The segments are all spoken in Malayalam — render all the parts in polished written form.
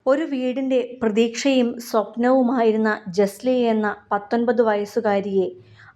ഒരു വീടിൻ്റെ പ്രതീക്ഷയും സ്വപ്നവുമായിരുന്ന ജസ്ലി എന്ന 19 വയസ്സുകാരിയെ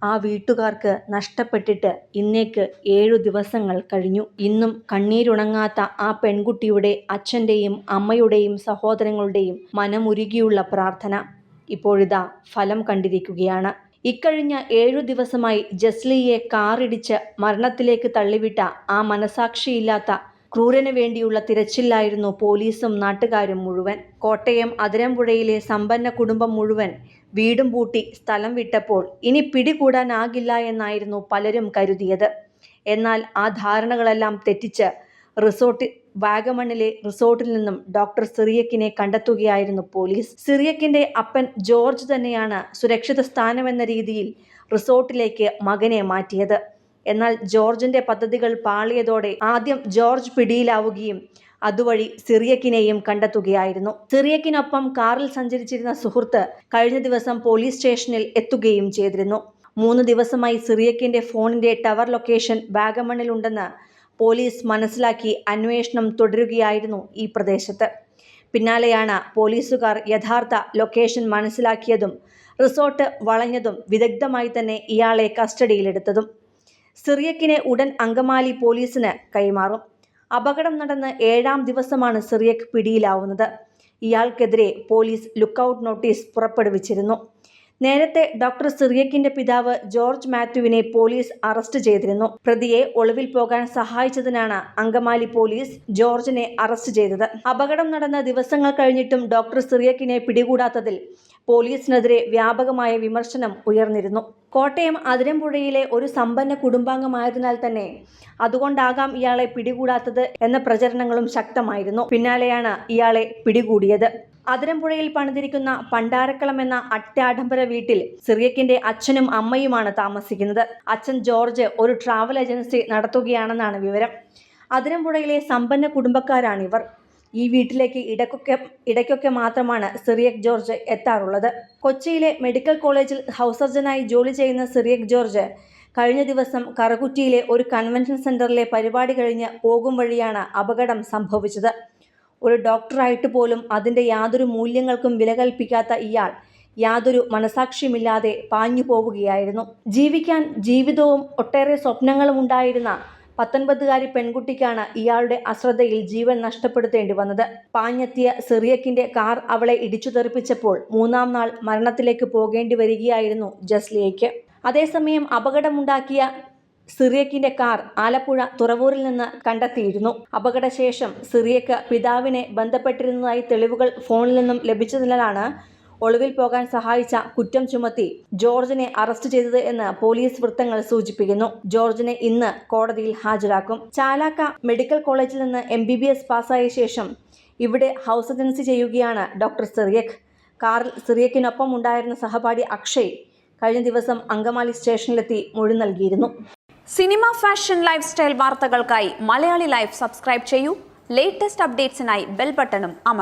ആ വീട്ടുകാർക്ക് നഷ്ടപ്പെട്ടിട്ട് ഇന്നേക്ക് 7 ദിവസങ്ങൾ കഴിഞ്ഞു. ഇന്നും കണ്ണീരുണങ്ങാത്ത ആ പെൺകുട്ടിയുടെ അച്ഛൻ്റെയും അമ്മയുടെയും സഹോദരങ്ങളുടെയും മനമുരുകിയുള്ള പ്രാർത്ഥന ഇപ്പോഴിതാ ഫലം കണ്ടിരിക്കുകയാണ്. ഇക്കഴിഞ്ഞ 7 ദിവസമായി ജസ്ലിയെ കാറിടിച്ച് മരണത്തിലേക്ക് തള്ളിവിട്ട ആ മനസാക്ഷിയില്ലാത്ത ക്രൂരന് വേണ്ടിയുള്ള തിരച്ചിലായിരുന്നു പോലീസും നാട്ടുകാരും മുഴുവൻ. കോട്ടയം അതിരമ്പുഴയിലെ സമ്പന്ന കുടുംബം മുഴുവൻ വീടും പൂട്ടി സ്ഥലം വിട്ടപ്പോൾ ഇനി പിടികൂടാനാകില്ല എന്നായിരുന്നു പലരും കരുതിയത്. എന്നാൽ ആ ധാരണകളെല്ലാം തെറ്റിച്ച് വാഗമണ്ണിലെ റിസോർട്ടിൽ നിന്നും ഡോക്ടർ സിറിയക്കിനെ കണ്ടെത്തുകയായിരുന്നു പോലീസ്. സിറിയക്കിന്റെ അപ്പൻ ജോർജ് തന്നെയാണ് സുരക്ഷിത സ്ഥാനമെന്ന രീതിയിൽ റിസോർട്ടിലേക്ക് മകനെ മാറ്റിയത്. എന്നാൽ ജോർജിന്റെ പദ്ധതികൾ പാളിയതോടെ ആദ്യം ജോർജ് പിടിയിലാവുകയും അതുവഴി സിറിയക്കിനെയും കണ്ടെത്തുകയായിരുന്നു. സിറിയക്കിനൊപ്പം കാറിൽ സഞ്ചരിച്ചിരുന്ന സുഹൃത്ത് കഴിഞ്ഞ ദിവസം പോലീസ് സ്റ്റേഷനിൽ എത്തുകയും ചെയ്തിരുന്നു. 3 ദിവസമായി സിറിയക്കിന്റെ ഫോണിന്റെ ടവർ ലൊക്കേഷൻ വാഗമണ്ണിലുണ്ടെന്ന് പോലീസ് മനസ്സിലാക്കി അന്വേഷണം തുടരുകയായിരുന്നു ഈ പ്രദേശത്ത്. പിന്നാലെയാണ് പോലീസുകാർ യഥാർത്ഥ ലൊക്കേഷൻ മനസ്സിലാക്കിയതും റിസോർട്ട് വളഞ്ഞതും വിദഗ്ധമായി തന്നെ ഇയാളെ കസ്റ്റഡിയിലെടുത്തതും. സിറിയക്കിനെ ഉടൻ അങ്കമാലി പോലീസിന് കൈമാറും. അപകടം നടന്ന് 7ാം ദിവസമാണ് സിറിയക്ക് പിടിയിലാവുന്നത്. ഇയാൾക്കെതിരെ പോലീസ് ലുക്കൌട്ട് നോട്ടീസ് പുറപ്പെടുവിച്ചിരുന്നു. നേരത്തെ ഡോക്ടർ സിറിയക്കിന്റെ പിതാവ് ജോർജ് മാത്യുവിനെ പോലീസ് അറസ്റ്റ് ചെയ്തിരുന്നു. പ്രതിയെ ഒളിവിൽ പോകാൻ സഹായിച്ചതിനാണ് അങ്കമാലി പോലീസ് ജോർജിനെ അറസ്റ്റ് ചെയ്തത്. അപകടം നടന്ന ദിവസങ്ങൾ കഴിഞ്ഞിട്ടും ഡോക്ടർ സിറിയക്കിനെ പിടികൂടാത്തതിൽ പോലീസിനെതിരെ വ്യാപകമായ വിമർശനം ഉയർന്നിരുന്നു. കോട്ടയം അതിരമ്പുഴയിലെ ഒരു സമ്പന്ന കുടുംബാംഗമായതിനാൽ തന്നെ അതുകൊണ്ടാകാം ഇയാളെ പിടികൂടാത്തത് എന്ന പ്രചരണങ്ങളും ശക്തമായിരുന്നു. പിന്നാലെയാണ് ഇയാളെ പിടികൂടിയത്. അതിരമ്പുഴയിൽ പണിതിരിക്കുന്ന പണ്ടാരക്കളം എന്ന അത്യാഡംബര വീട്ടിൽ സിറിയക്കിന്റെ അച്ഛനും അമ്മയുമാണ് താമസിക്കുന്നത്. അച്ഛൻ ജോർജ് ഒരു ട്രാവൽ ഏജൻസി നടത്തുകയാണെന്നാണ് വിവരം. അതിരമ്പുഴയിലെ സമ്പന്ന കുടുംബക്കാരാണിവർ. ഈ വീട്ടിലേക്ക് ഇടയ്ക്കൊക്കെ മാത്രമാണ് സിറിയക് ജോർജ് എത്താറുള്ളത്. കൊച്ചിയിലെ മെഡിക്കൽ കോളേജിൽ ഹൗസ് സർജനായി ജോലി ചെയ്യുന്ന സിറിയക് ജോർജ് കഴിഞ്ഞ ദിവസം കറുകുറ്റിയിലെ ഒരു കൺവെൻഷൻ സെന്ററിലെ പരിപാടി കഴിഞ്ഞ് പോകും വഴിയാണ് അപകടം സംഭവിച്ചത്. ഒരു ഡോക്ടറായിട്ട് പോലും അതിൻ്റെ യാതൊരു മൂല്യങ്ങൾക്കും വില കൽപ്പിക്കാത്ത ഇയാൾ യാതൊരു മനസാക്ഷിയുമില്ലാതെ പാഞ്ഞു പോവുകയായിരുന്നു. ജീവിക്കാൻ ജീവിതവും ഒട്ടേറെ സ്വപ്നങ്ങളും ഉണ്ടായിരുന്ന 19കാരി പെൺകുട്ടിക്കാണ് ഇയാളുടെ അശ്രദ്ധയിൽ ജീവൻ നഷ്ടപ്പെടുത്തേണ്ടി വന്നത്. പാഞ്ഞെത്തിയ സിറിയക്കിന്റെ കാർ അവളെ ഇടിച്ചു തെറിപ്പിച്ചപ്പോൾ 3ാം നാൾ മരണത്തിലേക്ക് പോകേണ്ടി വരികയായിരുന്നു ജസ്ലിയയ്ക്ക്. അതേസമയം അപകടമുണ്ടാക്കിയ സിറിയക്കിന്റെ കാർ ആലപ്പുഴ തുറവൂരിൽ നിന്ന് കണ്ടെത്തിയിരുന്നു. അപകടശേഷം സിറിയക്ക് പിതാവിനെ ബന്ധപ്പെട്ടിരുന്നതായി തെളിവുകൾ ഫോണിൽ നിന്നും ലഭിച്ചതിനാലാണ് ഒളിവിൽ പോകാൻ സഹായിച്ച കുറ്റം ചുമത്തി ജോർജിനെ അറസ്റ്റ് ചെയ്തത് എന്ന് പോലീസ് വൃത്തങ്ങൾ സൂചിപ്പിക്കുന്നു. ജോർജിനെ ഇന്ന് കോടതിയിൽ ഹാജരാക്കും. ചാലാക്ക മെഡിക്കൽ കോളേജിൽ നിന്ന് MBBS പാസ്സായ ശേഷം ഇവിടെ ഹൗസ് ഏജൻസി ചെയ്യുകയാണ് ഡോക്ടർ സിറിയക്. കാറിൽ സിറിയക്കിനൊപ്പം ഉണ്ടായിരുന്ന സഹപാഠി അക്ഷയ് കഴിഞ്ഞ ദിവസം അങ്കമാലി സ്റ്റേഷനിലെത്തി മൊഴി നൽകിയിരുന്നു. സിനിമ, ഫാഷൻ, ലൈഫ് സ്റ്റൈൽ വാർത്തകൾക്കായി മലയാളി ലൈഫ് സബ്സ്ക്രൈബ് ചെയ്യൂ. ലേറ്റസ്റ്റ് അപ്ഡേറ്റ്സിനായി ബെൽ ബട്ടണും അമർത്തുക.